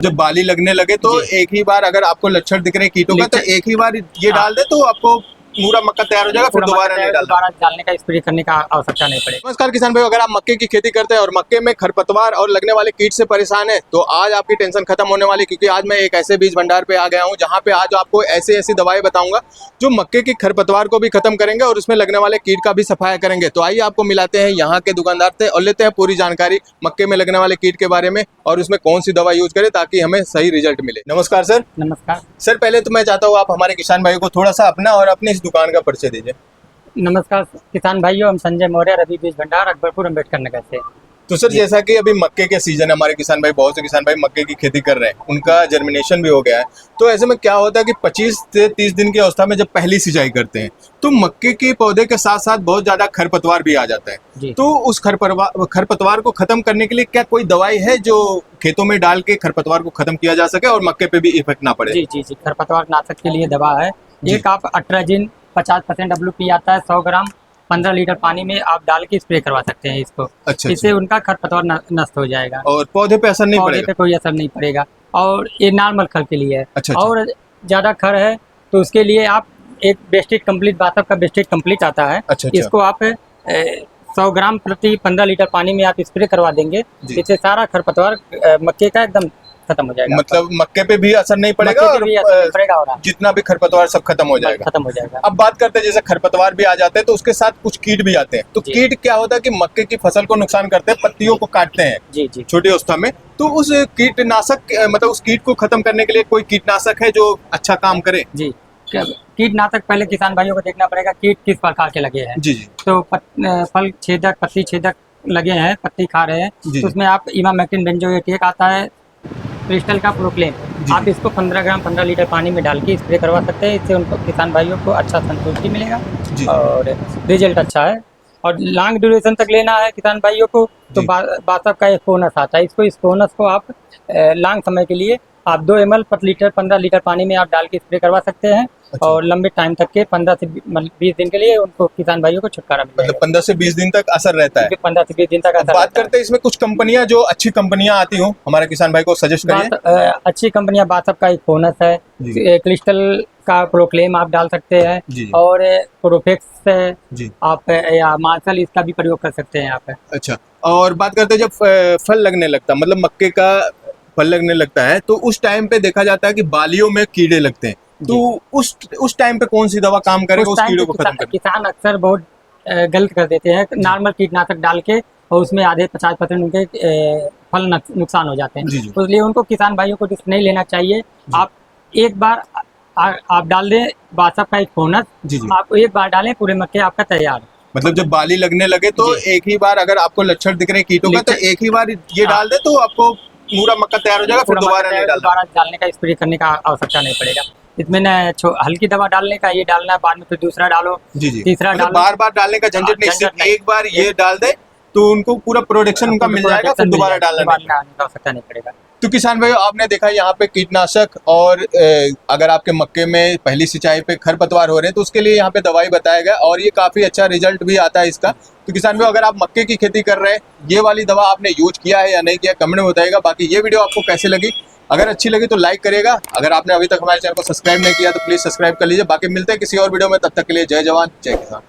जब बाली लगने लगे तो एक ही बार अगर आपको लक्षण दिख रहे हैं कीटों का तो एक ही बार ये डाल दे तो आपको पूरा मक्का तैयार हो जाएगा, फिर दोबारा नहीं डालना। दोबारा डालने का स्प्रे करने का आवश्यकता नहीं पड़ेगा। नमस्कार किसान भाई, अगर आप मक्के की खेती करते हैं और मक्के में खरपतवार और लगने वाले कीट से परेशान है तो आज आपकी टेंशन खत्म होने वाली, क्योंकि आज मैं एक ऐसे बीज भंडार पे आ गया हूं जहां पे आज आपको ऐसी ऐसी दवाएं बताऊंगा जो मक्के की खरपतवार को भी खत्म करेंगे और उसमें लगने वाले कीट का भी सफाया करेंगे। तो आइए आपको मिलाते हैं यहाँ के दुकानदार से और लेते हैं पूरी जानकारी मक्के में लगने वाले कीट के बारे में और उसमें कौन सी दवा यूज करें ताकि हमें सही रिजल्ट मिले। नमस्कार सर। नमस्कार सर, पहले तो मैं चाहता हूँ आप हमारे किसान भाइयों को थोड़ा सा अपना और अपनी इस दुकान का परिचय दीजिए। नमस्कार किसान भाइयों, हम संजय मौर्य, रवि बीज भंडार, अकबरपुर, अम्बेडकर नगर से। तो सर, जैसा कि अभी मक्के के सीजन है, हमारे किसान भाई, बहुत से किसान भाई मक्के की खेती कर रहे हैं, उनका जर्मिनेशन भी हो गया है। तो ऐसे में क्या होता है कि 25 से 30 दिन की अवस्था में जब पहली सिंचाई करते हैं तो मक्के के पौधे के साथ साथ बहुत ज्यादा खरपतवार भी आ जाता है। तो उस खरपतवार को खत्म करने के लिए क्या कोई दवाई है जो खेतों में डाल के खरपतवार को खत्म किया जा सके और मक्के पे भी इफेक्ट ना पड़े? जी जी जी, खरपतवार नाशक के लिए दवा है। एक आप अट्राजिन 50% WP आता है, 100 ग्राम 15 लीटर पानी में आप डाल के स्प्रे करवा सकते हैं इसको। अच्छा, इससे उनका खरपतवार नष्ट हो जाएगा और पौधे पे असर नहीं पड़ेगा? पौधे पे कोई असर नहीं पड़ेगा। और ये नॉर्मल खर के लिए है। अच्छा। और ज्यादा खर है तो उसके लिए आप एक बेस्टेड कंप्लीट, बासप का बेस्टेड कंप्लीट आता है। अच्छा। इसको आप 100 ग्राम प्रति 15 लीटर पानी में आप स्प्रे करवा देंगे, इससे सारा खरपतवार मक्के का एकदम खत्म हो जाएगा। मतलब मक्के पे भी असर नहीं पड़ेगा और जितना भी खरपतवार सब खत्म हो जाएगा। अब बात करते हैं, जैसे खरपतवार भी आ जाते हैं तो उसके साथ कुछ कीट भी आते हैं। तो कीट क्या होता है कि मक्के की फसल को नुकसान करते हैं, पत्तियों को काटते हैं जी जी छोटी अवस्था में। तो उस कीटनाशक मतलब उस कीट को खत्म करने के लिए कोई कीटनाशक है जो अच्छा काम करे? जी, कीटनाशक पहले किसान भाइयों को देखना पड़ेगा कीट किस प्रकार के लगे हैं। जी जी। तो फल छेदक, पत्ती छेदक लगे हैं, पत्ती खा रहे हैं, तो उसमें आप इमामेक्टिन बेंजोएट एक आता है क्रिस्टल का प्रोक्लेम, आप इसको 15 ग्राम 15 लीटर पानी में डाल के स्प्रे करवा सकते हैं। इससे उनको किसान भाइयों को अच्छा संतुष्टि मिलेगा और रिजल्ट अच्छा है। और लॉन्ग ड्यूरेशन तक लेना है किसान भाइयों को तो बासप का स्पोनस आता है। इसको स्पोनस को आप लॉन्ग समय के लिए आप 2 ml प्रति लीटर 15 लीटर पानी में आप डाल के स्प्रे करवा सकते हैं। अच्छा। और लंबे टाइम तक के 15 से 20 दिन के लिए उनको किसान भाइयों को छुटकारा मिलेगा। मतलब 15 से 20 दिन तक असर रहता है? 15 से 20 दिन तक असर। बात करते हैं इसमें कुछ कंपनियां जो अच्छी कंपनियां आती हो, हमारे किसान भाई को सजेस्ट करिए। अच्छी कंपनियां बासप का स्पोनस है, क्रिस्टल का प्रोक्लेम आप डाल सकते हैं, और प्रोफेक्स है आप, या मार्शल, इसका भी प्रयोग कर सकते हैं यहाँ पे। अच्छा। और बात करते हैं जब फल लगने लगता, मतलब मक्के का फल लगने लगता है तो उस टाइम पे देखा जाता है कि बालियों में कीड़े लगते हैं, तो उस टाइम पे कौन सी दवा काम करेगा उस कीड़े को खत्म करने? किसान अक्सर बहुत गलत कर देते हैं, नॉर्मल कीटनाशक डाल के और उसमें आधे 50% उनके फल नुकसान हो जाते हैं। तो इसलिए उनको किसान भाइयों को रिस्क नहीं लेना चाहिए। आप एक बार आप डाल दें बासप का स्पोनस, आप एक बार डालें, पूरे मक्के आपका तैयार। मतलब जब बाली लगने लगे तो एक ही बार अगर आपको लक्षण दिख रहे हैं कीटों का तो एक ही बार ये डाल दे तो आपको पूरा मक्का तैयार हो जाएगा, फिर दोबारा नहीं डालना। दोबारा डालने का, स्प्रे करने का आवश्यकता नहीं पड़ेगा। इसमें न हल्की दवा डालने का, ये डालना है, बाद में फिर दूसरा डालो, तीसरा डालो, बार बार डालने का झंझट नहीं, सिर्फ एक बार ये डाल दे तो उनको पूरा प्रोडक्शन उनका मिल जाएगा, फिर दोबारा डालने का आवश्यकता नहीं पड़ेगा। तो किसान भाई, आपने देखा यहाँ पे कीटनाशक और अगर आपके मक्के में पहली सिंचाई पे खरपतवार हो रहे हैं तो उसके लिए यहाँ पे दवाई बताया गया और ये काफी अच्छा रिजल्ट भी आता है इसका। तो किसान भाई, अगर आप मक्के की खेती कर रहे हैं, ये वाली दवा आपने यूज किया है या नहीं किया, कमेंट में बताइएगा। बाकी ये वीडियो आपको कैसे लगी, अगर अच्छी लगी तो लाइक करिएगा। अगर आपने अभी तक हमारे चैनल को सब्सक्राइब नहीं किया तो प्लीज सब्सक्राइब कर लीजिए। बाकी मिलते हैं किसी और वीडियो में, तब तक के लिए जय जवान जय किसान।